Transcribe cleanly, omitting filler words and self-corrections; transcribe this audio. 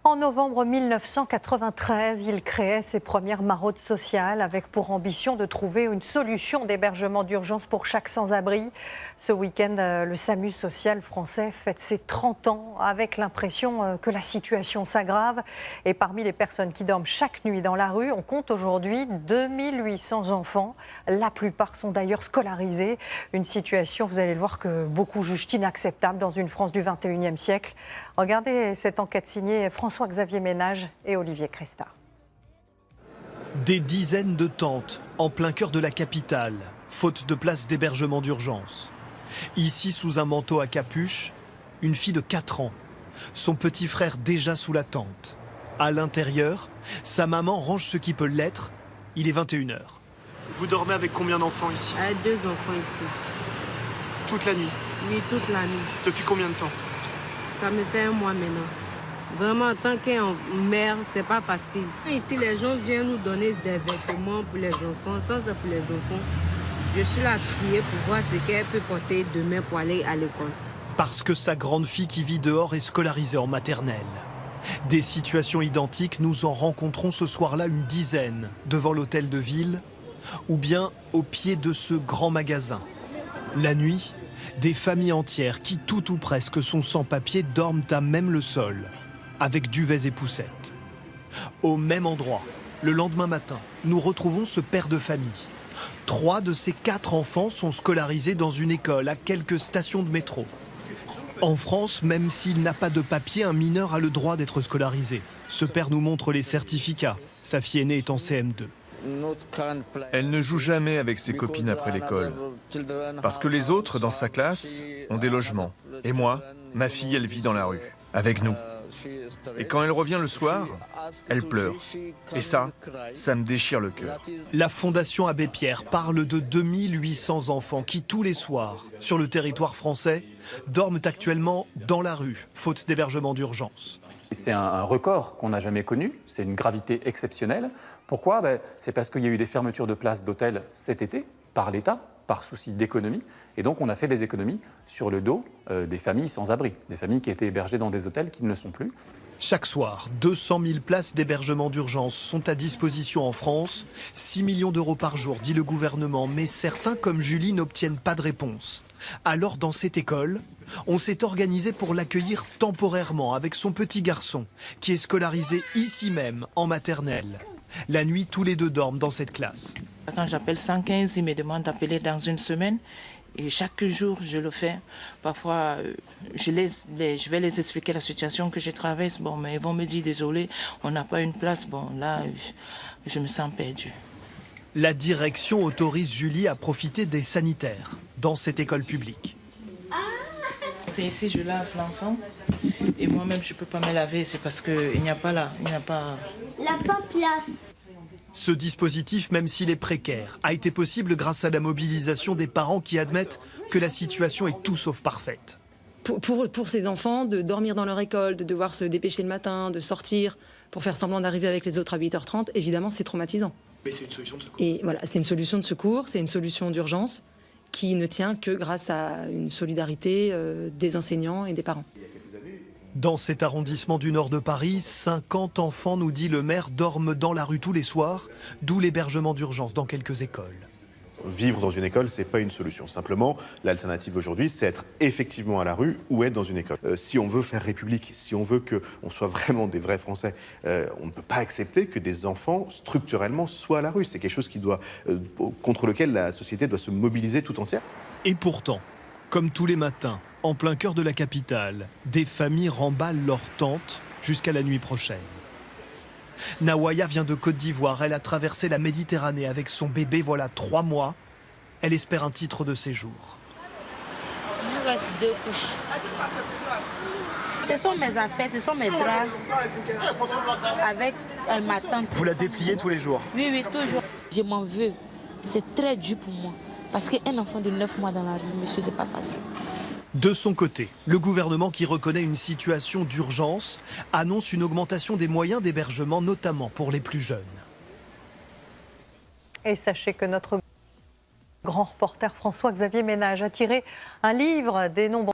En novembre 1993, il créait ses premières maraudes sociales avec pour ambition de trouver une solution d'hébergement d'urgence pour chaque sans-abri. Ce week-end, le SAMU social français fête ses 30 ans avec l'impression que la situation s'aggrave. Et parmi les personnes qui dorment chaque nuit dans la rue, on compte aujourd'hui 2800 enfants. La plupart sont d'ailleurs scolarisés. Une situation, vous allez le voir, que beaucoup jugent inacceptable dans une France du 21e siècle. Regardez cette enquête signée François-Xavier Ménage et Olivier Cresta. Des dizaines de tentes en plein cœur de la capitale, faute de place d'hébergement d'urgence. Ici, sous un manteau à capuche, une fille de 4 ans. Son petit frère déjà sous la tente. À l'intérieur, sa maman range ce qui peut l'être. Il est 21h. Vous dormez avec combien d'enfants ici? 2 enfants ici. Toute la nuit? Oui, toute la nuit. Depuis combien de temps? Ça me fait 1 mois maintenant. Vraiment, en tant que mère, c'est pas facile. Ici, les gens viennent nous donner des vêtements pour les enfants. Ça, c'est pour les enfants. Je suis là à crier pour voir ce qu'elle peut porter demain pour aller à l'école. Parce que sa grande fille qui vit dehors est scolarisée en maternelle. Des situations identiques, nous en rencontrons ce soir-là une dizaine devant l'hôtel de ville ou bien au pied de ce grand magasin. La nuit, des familles entières qui tout ou presque sont sans papier dorment à même le sol, avec duvets et poussettes. Au même endroit, le lendemain matin, nous retrouvons ce père de famille. 3 de ses 4 enfants sont scolarisés dans une école à quelques stations de métro. En France, même s'il n'a pas de papier, un mineur a le droit d'être scolarisé. Ce père nous montre les certificats. Sa fille aînée est en CM2. Elle ne joue jamais avec ses copines après l'école. Parce que les autres dans sa classe ont des logements. Et moi, ma fille, elle vit dans la rue, avec nous. Et quand elle revient le soir, elle pleure. Et ça me déchire le cœur. La Fondation Abbé Pierre parle de 2800 enfants qui, tous les soirs, sur le territoire français, dorment actuellement dans la rue, faute d'hébergement d'urgence. C'est un record qu'on n'a jamais connu, c'est une gravité exceptionnelle. Pourquoi? C'est parce qu'il y a eu des fermetures de places d'hôtels cet été par l'État, par souci d'économie. Et donc on a fait des économies sur le dos des familles sans abri, des familles qui étaient hébergées dans des hôtels qui ne le sont plus. Chaque soir, 200 000 places d'hébergement d'urgence sont à disposition en France. 6 millions d'euros par jour, dit le gouvernement, mais certains, comme Julie, n'obtiennent pas de réponse. Alors, dans cette école, on s'est organisé pour l'accueillir temporairement avec son petit garçon, qui est scolarisé ici même, en maternelle. La nuit, tous les deux dorment dans cette classe. Quand j'appelle 115, ils me demandent d'appeler dans une semaine. Et chaque jour, je le fais. Parfois, je vais les expliquer la situation que je traverse. Bon, mais ils vont me dire, désolé, on n'a pas une place. Bon, là, je me sens perdue. La direction autorise Julie à profiter des sanitaires dans cette école publique. C'est ici, je lave l'enfant. Et moi-même, je ne peux pas me laver. C'est parce qu'il n'y a pas là. Il n'y a pas... La place. Ce dispositif, même s'il est précaire, a été possible grâce à la mobilisation des parents qui admettent que la situation est tout sauf parfaite. Pour ces enfants, de dormir dans leur école, de devoir se dépêcher le matin, de sortir pour faire semblant d'arriver avec les autres à 8h30, évidemment, c'est traumatisant. Mais c'est une solution de secours. Et voilà, c'est une solution de secours, c'est une solution d'urgence qui ne tient que grâce à une solidarité des enseignants et des parents. Dans cet arrondissement du nord de Paris, 50 enfants, nous dit le maire, dorment dans la rue tous les soirs, d'où l'hébergement d'urgence dans quelques écoles. Vivre dans une école, c'est pas une solution. Simplement, l'alternative aujourd'hui, c'est être effectivement à la rue ou être dans une école. Si on veut faire République, si on veut qu'on soit vraiment des vrais Français, on ne peut pas accepter que des enfants, structurellement, soient à la rue. C'est quelque chose contre lequel la société doit se mobiliser tout entière. Et pourtant, comme tous les matins, en plein cœur de la capitale, des familles remballent leurs tentes jusqu'à la nuit prochaine. Nawaya vient de Côte d'Ivoire. Elle a traversé la Méditerranée avec son bébé, voilà 3 mois. Elle espère un titre de séjour. Il nous reste 2 couches. Ce sont mes affaires, ce sont mes draps avec ma tante. Vous la dépliez tous les jours? Oui, toujours. Je m'en veux. C'est très dur pour moi. Parce qu'un enfant de 9 mois dans la rue, monsieur, c'est pas facile. De son côté, le gouvernement, qui reconnaît une situation d'urgence, annonce une augmentation des moyens d'hébergement, notamment pour les plus jeunes. Et sachez que notre grand reporter François-Xavier Ménage a tiré un livre des nombreux